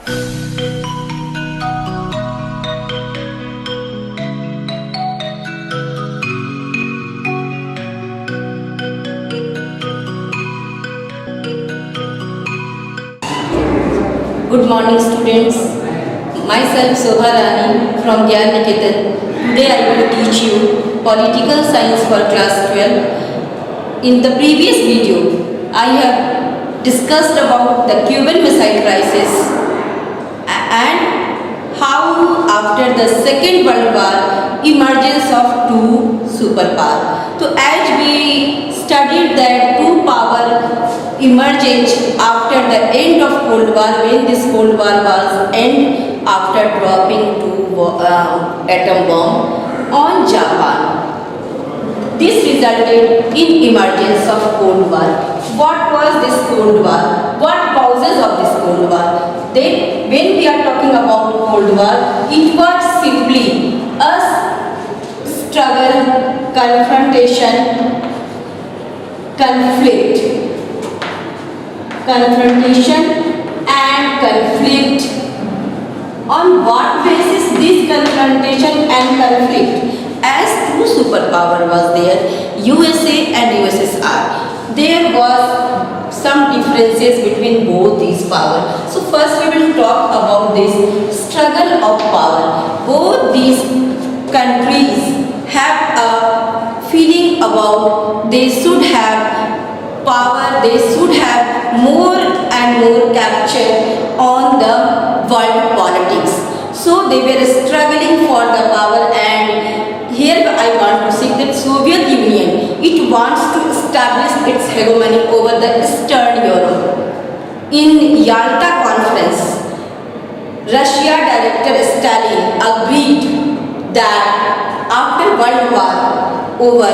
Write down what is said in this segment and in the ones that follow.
Good morning, students. Myself Sobha Rani from Gyan Niketan. Today I will teach you political science for class 12. In the previous video, I have discussed about the Cuban Missile Crisis and how after the Second World War emergence of two superpowers. So as we studied that two power emerged after the end of Cold War, when this Cold War was end after dropping two atom bomb on Japan. This resulted in emergence of Cold War. What was this Cold War? What causes of this Cold War? Then when we are talking about Cold War, it was simply a struggle, confrontation, and conflict. On what basis this confrontation and conflict? As two superpower was there, USA and USSR. There was some differences between both these powers. So first we will talk about this struggle of power. Both these countries have a feeling about they should have power, they should have more and more capture on the world politics. So they were struggling for the power, and here I want to say that Soviet Union, it wants to establish its hegemony over the Eastern Europe. In Yalta Conference, Russia director Stalin agreed that after World War over,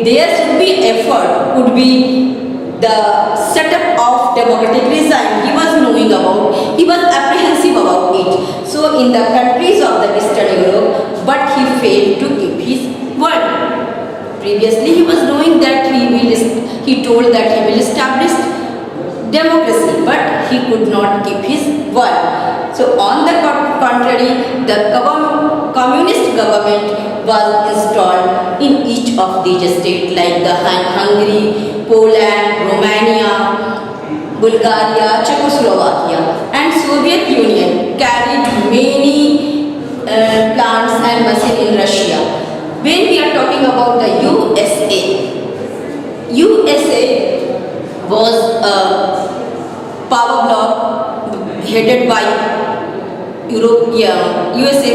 there should be effort, would be the setup of democratic regime. He was knowing about, he was apprehensive about it. So in the countries of the Eastern Europe, but he failed to keep his word. Previously he was knowing that he told that he will establish democracy, but he could not keep his word. So on the contrary, the communist government was installed in each of these states like the Hungary, Poland, Romania, Bulgaria, Czechoslovakia, and Soviet Union carried many plants and machines in Russia. When we are talking about the USA was a power bloc headed by USA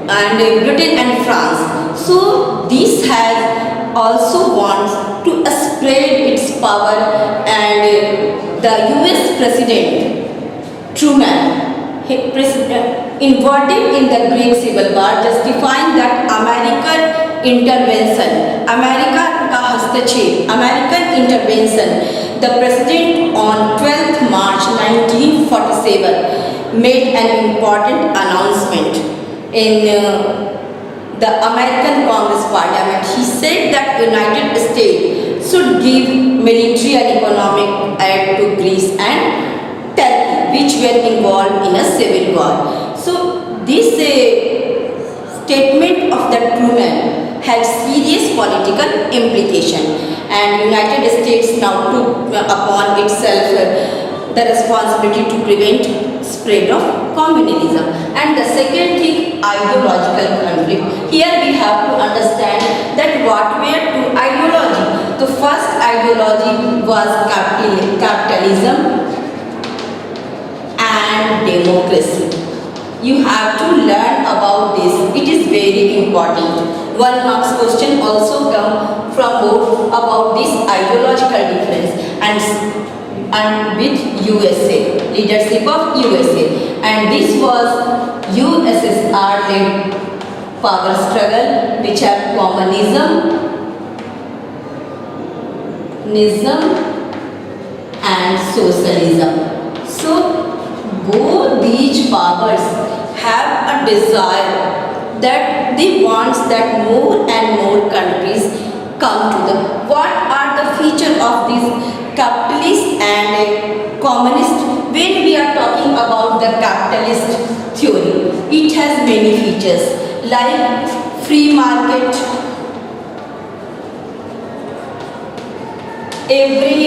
and Britain and France. So this has also wants to spread its power, and the US President Truman involved in the Greek Civil War, justifying that American intervention, American intervention. The President on 12th March 1947 made an important announcement in the American Congress Parliament. He said that United States should give military and economic aid to Greece and Turkey, which were involved in a civil war. So this statement of the Truman had serious political implication, and United States now took upon itself the responsibility to prevent spread of communism. And the second thing, ideological conflict. Here we have to understand that what were two ideology. The first ideology was capitalism and democracy. You have to learn about this. It is very important. One marks question also come from both about this ideological difference and with USA, leadership of USA, and this was USSR led power struggle which have communism and socialism. So both these powers have a desire that they want that more and more countries come to them. What are the features of these capitalist and communist. When we are talking about the capitalist theory, it has many features like free market. Every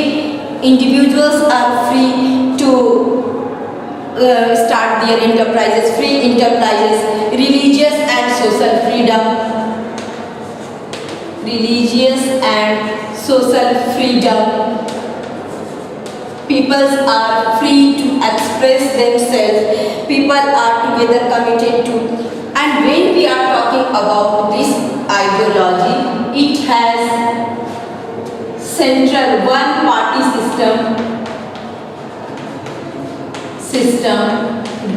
individuals are free to start their enterprises, free enterprises, religious and social freedom, religious and social freedom. People are free to express themselves. People are together committed to. And when we are talking about this ideology, it has central one-party system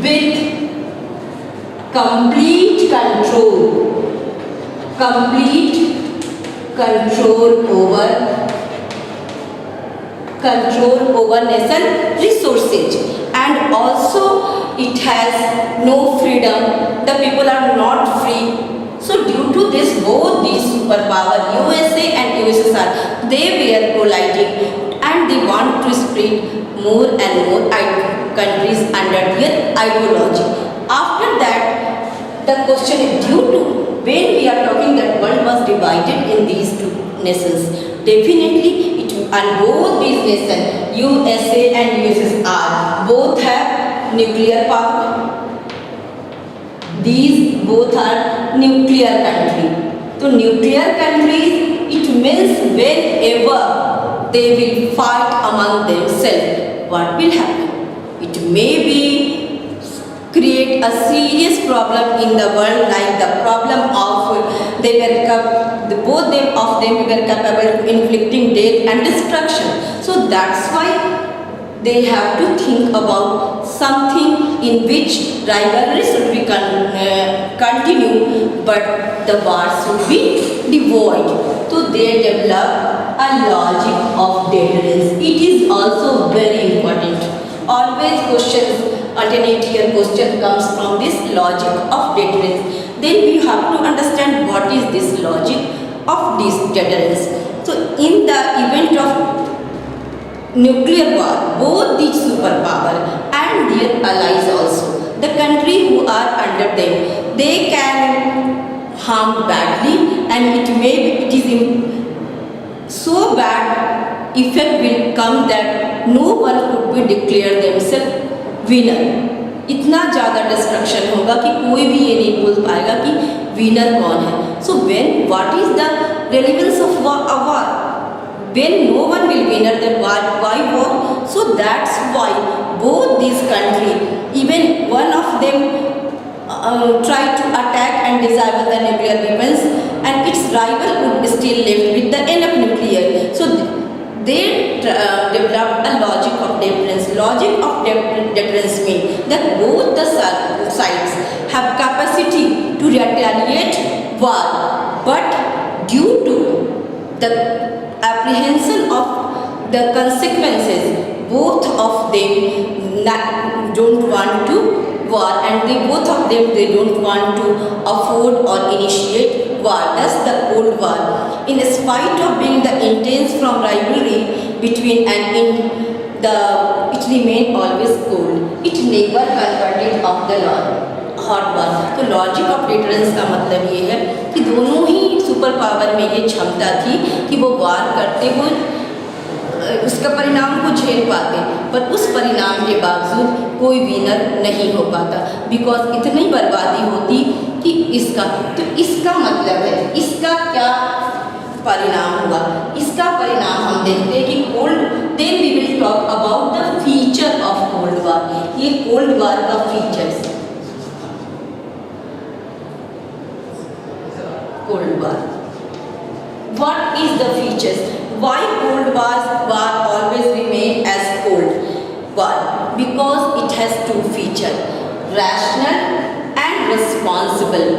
with complete control over nation resources, and also it has no freedom. The people are not free. So due to this, both these superpower, USA and USSR, they were colliding and they want to split more and more countries under their ideology. After that, the question is due to when we are talking that world was divided in these two nations, definitely it and both these nations, USA and USSR, both have nuclear power. These both are nuclear countries. So nuclear countries, it means whenever they will fight among themselves, what will happen? It may be create a serious problem in the world, like the problem of both of them were capable of inflicting death and destruction. So that's why they have to think about something in which rivalry should be continue, but the war should be devoid. So they develop a logic of deterrence. It is also very important. Always alternate question comes from this logic of deterrence. Then we have to understand what is this logic of this deterrence. So in the event of nuclear war, both the superpower and their allies also, the country who are under them, they can harm badly, and it is so bad effect will come that no one could be declared themselves winner. इतना ज़्यादा destruction होगा कि कोई भी ये नहीं बोल पाएगा कि विनर कौन है. So when what is the relevance of a war? When no one will winner, then why war? So that's why both these countries, even one of them try to attack and disable the nuclear weapons, and its rival would still left with the enough nuclear. So they developed a logic of deterrence. Logic of deterrence means that both the sides have capacity to retaliate war, but due to the apprehension of the consequences, both of them don't want to war, and both of them don't want to afford or initiate war. Thus the Cold War, in spite of being the intense from rivalry between it remained always cold. It never converted of the hot war. तो logic of deterrence का मतलब ये है कि दोनों ही super power में ये क्षमता थी कि वो वार करते हुए उसका परिणाम को झेल पाते, पर उस परिणाम के बावजूद कोई विनर नहीं हो पाता, बिकॉज इतनी बर्बादी होती कि इसका मतलब है इसका क्या परिणाम हुआ. इसका परिणाम हम देखते हैं कि then we will talk about the feature of cold war. ये कोल्ड वार का features. Cold War. What is the features? Why Cold War always remain as Cold War? Because it has two features: rational and responsible.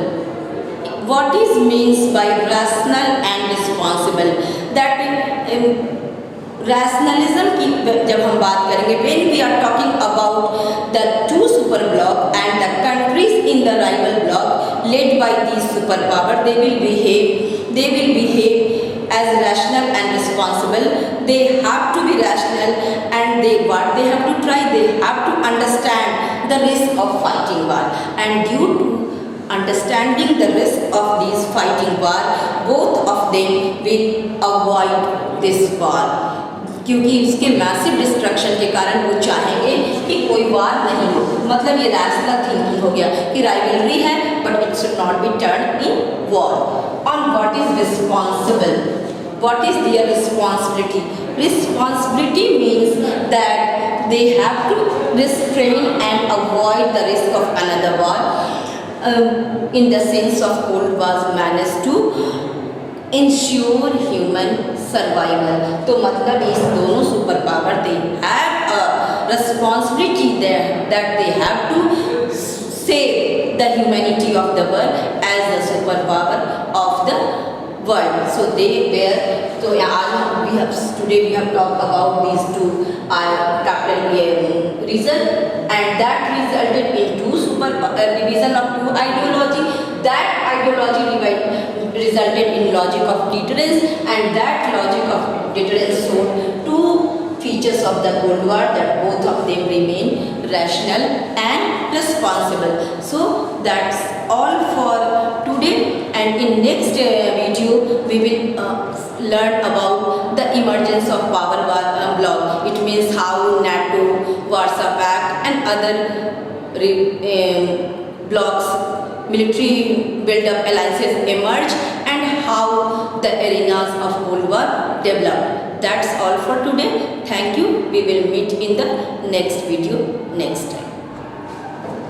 What is means by rational and responsible? That rationalism की जब हम बात करेंगे, when we are talking about the two super bloc and the countries in the rival bloc led by these superpower, they will behave as rational and responsible. They have to be rational, and they have to try, they have to understand the risk of fighting war, and due to understanding the risk of these fighting war, both of them will avoid this war, क्योंकि इसके massive destruction के कारण वो चाहेंगे कि कोई वार नहीं हो। मतलब ये रैशनल थिंकिंग हो गया कि राइवलरी है but it should not be turn in war. On what is responsible, what is their responsibility? Responsibility means that they have to restrain and avoid the risk of another war, in the sense of Cold War's managed to ensure human survival। तो मतलब इस दोनों super power they have a responsibility there that they have to save the humanity of the world as the super power of the world। So they were, so today we have talked about these two capital reason, and that resulted in division of two ideology. That ideology resulted in logic of deterrence, and that logic of deterrence showed two features of the Cold War, that both of them remain rational and responsible। So that's all for today, and in next video we will learn about the emergence of power bloc. It means how NATO, Warsaw Pact and other blocs, military build-up alliances emerge, and how the arenas of Cold War developed. That's all for today. Thank you. We will meet in the next video next time.